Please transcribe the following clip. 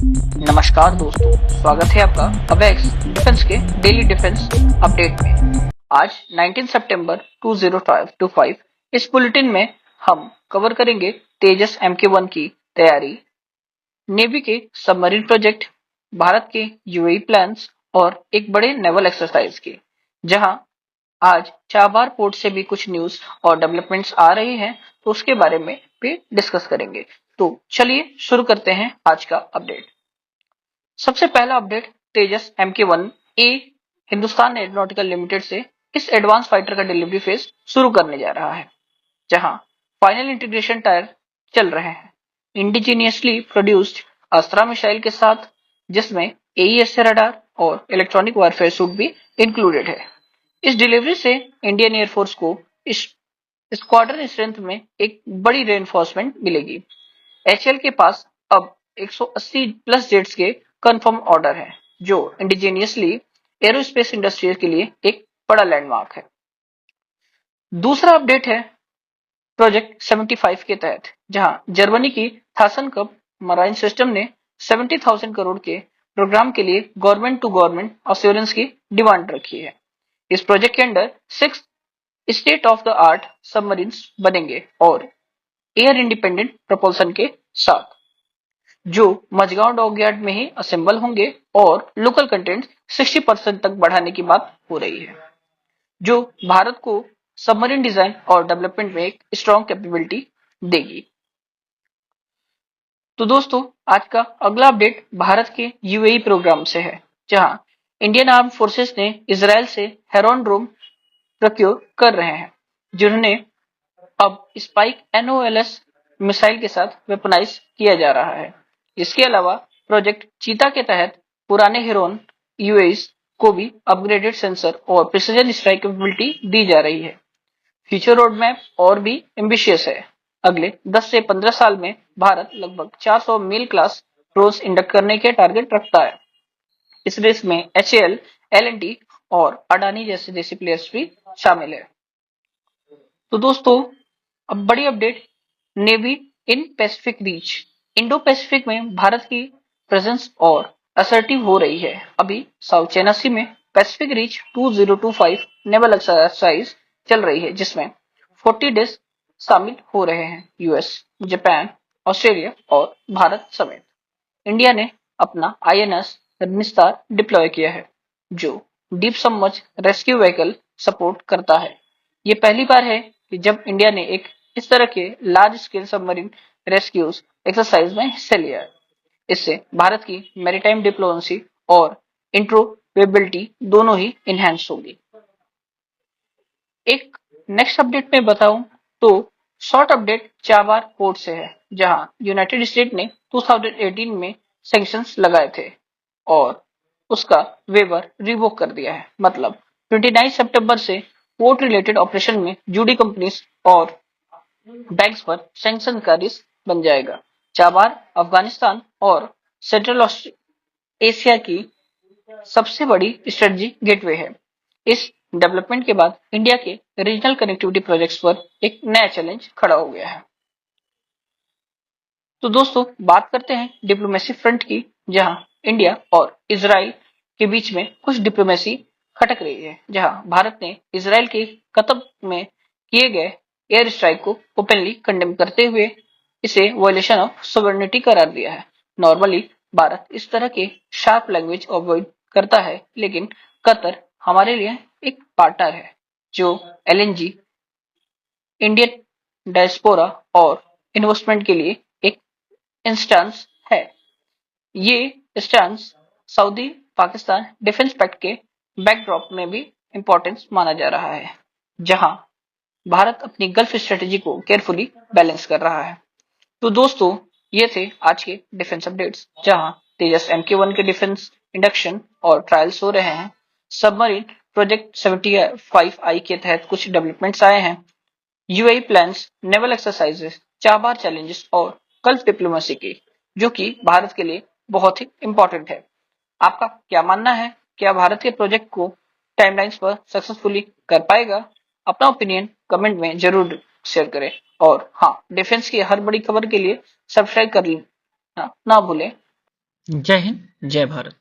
नमस्कार दोस्तों, स्वागत है आपका अबेक्स डिफेंस के डेली डिफेंस अपडेट में। आज 19 सितंबर 2025 इस बुलेटिन में हम कवर करेंगे तेजस MK1 की तैयारी, नेवी के सबमरीन प्रोजेक्ट, भारत के यूएई प्लान्स और एक बड़े नेवल एक्सरसाइज की, जहां आज चाबार पोर्ट से भी कुछ न्यूज और डेवलपमेंट्स आ रही हैं, तो उसके बारे में भी डिस्कस करेंगे। तो चलिए शुरू करते हैं आज का अपडेट। सबसे पहला अपडेट तेजस MK1 ए हिंदुस्तान एरोनॉटिकल लिमिटेड से इस एडवांस फाइटर का डिलीवरी फेज शुरू करने जा रहा है, जहां फाइनल इंटीग्रेशन टायर चल रहे हैं इंडिजीनियसली प्रोड्यूस्ड अस्त्रा मिसाइल के साथ, जिसमें AES रडार और इलेक्ट्रॉनिक वारफेयर सूट भी इंक्लूडेड है। इस डिलीवरी से इंडियन एयरफोर्स को इस स्क्वाड्रन स्ट्रेंथ में एक बड़ी रेनफोर्समेंट मिलेगी। HAL के पास अब 180 प्लस जेट्स के कंफर्म ऑर्डर है, जो इंडिजीनियसली एरोस्पेस इंडस्ट्री के लिए एक बड़ा लैंडमार्क है। दूसरा अपडेट है प्रोजेक्ट 75 के तहत, जहां जर्मनी की थासन कप मराइन सिस्टम ने 70,000 करोड़ के प्रोग्राम के लिए गवर्नमेंट टू गवर्नमेंट अश्योरेंस की डिमांड रखी है। इस प्रोजेक्ट के under 6 state of the art submarines बनेंगे और एयर इंडिपेंडेंट प्रपोल्सन के साथ, जो मझगांव डॉकयार्ड में ही असेंबल होंगे और लोकल कंटेंट 60% तक बढ़ाने की बात हो रही है, जो भारत को सबमरीन डिजाइन और डेवलपमेंट में एक स्ट्रॉन्ग कैपेबिलिटी देगी। तो दोस्तों, आज का अगला अपडेट भारत के यूएई प्रोग्राम से है, जहां इंडियन आर्म फोर्सेस ने इजराइल से हेरॉन ड्रोन प्रोक्योर कर रहे हैं, जिन्होंने अब स्पाइक NOLS मिसाइल के साथ वेपनाइज किया जा रहा है। इसके अलावा प्रोजेक्ट चीता के तहत पुराने हेरोन यूएस को भी अपग्रेडेड सेंसर और प्रिसीजन स्ट्राइक कैपेबिलिटी दी जा रही है। फ्यूचर रोड मैप और भी एम्बिशियस है। अगले 10 से 15 साल में भारत लगभग 400 मिल क्लास ड्रोन्स इंडक्ट करने के टारगेट रखता है। इस रेस में HAL, L&T और अडानी जैसे देसी प्लेयर्स भी शामिल है। तो दोस्तों, अब बड़ी update navy in Pacific reach. Indo Pacific में भारत की प्रेजेंस और असर्टिव हो रही है। अभी साउथ चाइना सी में पैसिफिक रीच 2025 नेवल एक्सरसाइज चल रही है, जिसमें 40 डेज शामिल हो रहे हैं यूएस, जापान, ऑस्ट्रेलिया और भारत समेत। इंडिया ने अपना INS निस्तार डिप्लॉय किया है, जो deep submerge rescue vehicle support करता है। ये पहली बार है कि जब इंडिया ने एक इस तरह के large scale submarine rescues exercise में हिस्सा लिया है। इससे भारत की मैरीटाइम डिप्लोमेसी और इंट्रोपेबिलिटी दोनों ही इनहेंस होगी। एक नेक्स्ट अपडेट में बताऊं तो शॉर्ट अपडेट चाबार पोर्ट से है, जहां यूनाइटेड स्टेट ने 2018 में सैंक्शंस लगाए थे और उसका वेवर रिवोक कर दिया है। मतलब 29 सितंबर से पोर्ट रिलेटेड ऑपरेशन में जुड़ी कंपनीज और बैंक्स पर सैंक्शन का रिस्क बन जाएगा। चाबार अफगानिस्तान और सेंट्रल एशिया की सबसे बड़ी स्ट्रेटजी गेटवे है। इस डेवलपमेंट के बाद इंडिया के रीजनल कनेक्टिविटी प्रोजेक्ट्स पर एक नया चैलेंज खड़ा हो गया है। तो दोस्तों, बात करते हैं डिप्लोमेसी फ्रंट की, जहां इंडिया और इजराइल के बीच में कुछ डिप्लोमेसी खटक रही है, जहां भारत ने इजराइल के कतब में किए गए एयर स्ट्राइक को ओपनली कंडेम करते हुए इसे वायलेशन ऑफ सॉवरेनिटी करार दिया है। नॉर्मली भारत इस तरह के शार्प लैंग्वेज अवॉइड करता है, लेकिन कतर हमारे लिए एक पार्टनर है, जो LNG, इंडियन डायस्पोरा और इन्वेस्टमेंट के लिए एक इंस्टेंस है। ये stance Saudi Pakistan defence pact के बैकड्रॉप में भी इंपॉर्टेंस माना जा रहा है, जहां भारत अपनी गल्फ स्ट्रेटेजी को केयरफुली बैलेंस कर रहा है। तो दोस्तों, ये थे आज के डिफेंस अपडेट्स, जहां तेजस MK1 के डिफेंस इंडक्शन और ट्रायल्स हो रहे हैं। सबमरीन प्रोजेक्ट 75I के तहत कुछ डेवलपमेंट्स आए हैं। UAE plans, naval exercises, Chabahar challenges और गल्फ डिप्लोमेसी की, जो कि भारत के लिए बहुत ही इंपॉर्टेंट है। आपका क्या मानना है? क्या भारत के प्रोजेक्ट को टाइमलाइंस पर सक्सेसफुली कर पाएगा? अपना ओपिनियन कमेंट में जरूर शेयर करें। और हाँ, डिफेंस की हर बड़ी खबर के लिए सब्सक्राइब कर लेना ना भूलें। जय हिंद, जय भारत।